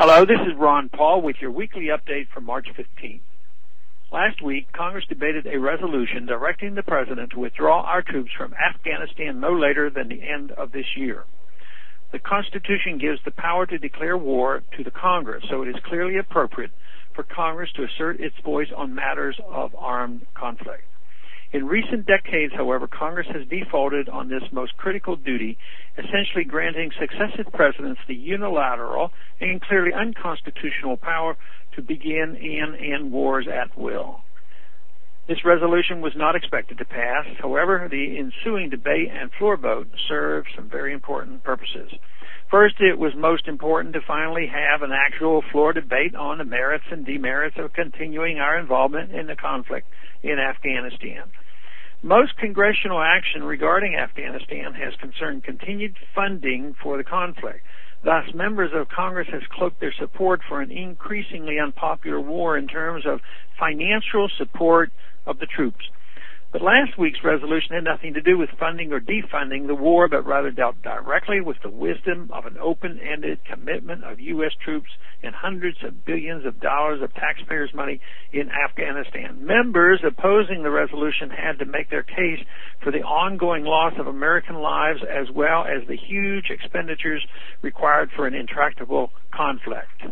Hello, this is Ron Paul with your weekly update for March 15th. Last week, Congress debated a resolution directing the President to withdraw our troops from Afghanistan no later than the end of this year. The Constitution gives the power to declare war to the Congress, so it is clearly appropriate for Congress to assert its voice on matters of armed conflict. In recent decades, however, Congress has defaulted on this most critical duty, essentially granting successive presidents the unilateral and clearly unconstitutional power to begin and end wars at will. This resolution was not expected to pass. However, the ensuing debate and floor vote served some very important purposes. First, it was most important to finally have an actual floor debate on the merits and demerits of continuing our involvement in the conflict in Afghanistan. Most congressional action regarding Afghanistan has concerned continued funding for the conflict. Thus, members of Congress have cloaked their support for an increasingly unpopular war in terms of financial support of the troops. But last week's resolution had nothing to do with funding or defunding the war, but rather dealt directly with the wisdom of an open-ended commitment of U.S. troops and hundreds of billions of dollars of taxpayers' money in Afghanistan. Members opposing the resolution had to make their case for the ongoing loss of American lives as well as the huge expenditures required for an intractable conflict.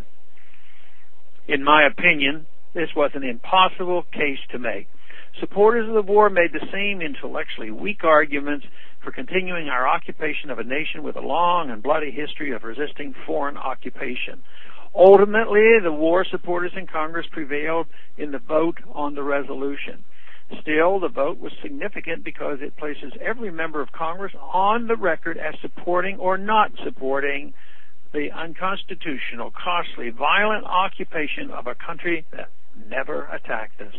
In my opinion, this was an impossible case to make. Supporters of the war made the same intellectually weak arguments for continuing our occupation of a nation with a long and bloody history of resisting foreign occupation. Ultimately, the war supporters in Congress prevailed in the vote on the resolution. Still, the vote was significant because it places every member of Congress on the record as supporting or not supporting the unconstitutional, costly, violent occupation of a country that never attacked us.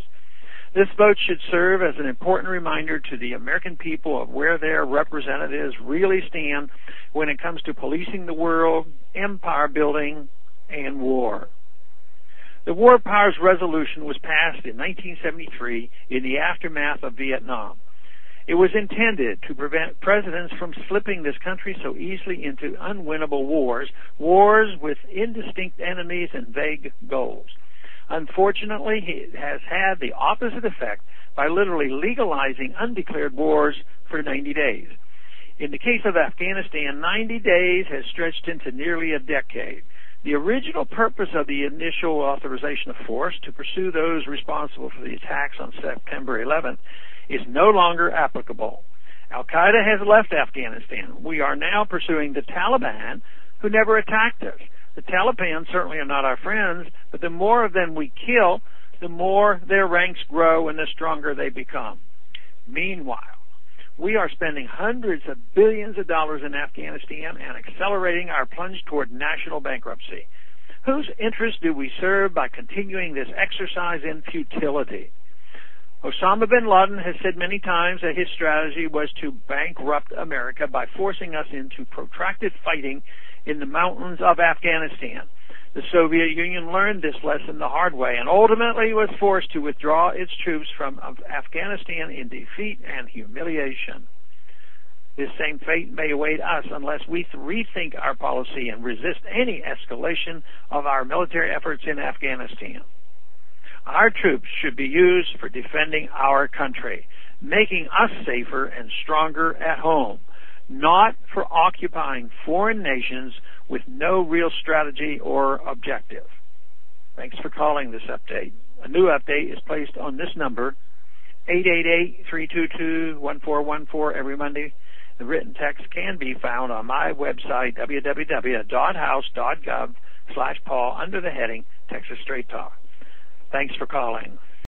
This vote should serve as an important reminder to the American people of where their representatives really stand when it comes to policing the world, empire building, and war. The War Powers Resolution was passed in 1973 in the aftermath of Vietnam. It was intended to prevent presidents from slipping this country so easily into unwinnable wars with indistinct enemies and vague goals. Unfortunately, it has had the opposite effect by literally legalizing undeclared wars for 90 days. In the case of Afghanistan, 90 days has stretched into nearly a decade. The original purpose of the initial authorization of force to pursue those responsible for the attacks on September 11th is no longer applicable. Al-Qaeda has left Afghanistan. We are now pursuing the Taliban, who never attacked us. The Taliban certainly are not our friends, but the more of them we kill, the more their ranks grow and the stronger they become. Meanwhile, we are spending hundreds of billions of dollars in Afghanistan and accelerating our plunge toward national bankruptcy. Whose interest do we serve by continuing this exercise in futility? Osama bin Laden has said many times that his strategy was to bankrupt America by forcing us into protracted fighting in the mountains of Afghanistan. The Soviet Union learned this lesson the hard way and ultimately was forced to withdraw its troops from Afghanistan in defeat and humiliation. This same fate may await us unless we rethink our policy and resist any escalation of our military efforts in Afghanistan. Our troops should be used for defending our country, making us safer and stronger at home, not for occupying foreign nations with no real strategy or objective. Thanks for calling this update. A new update is placed on this number, 888-322-1414, every Monday. The written text can be found on my website, www.house.gov/Paul, under the heading Texas Straight Talk. Thanks for calling.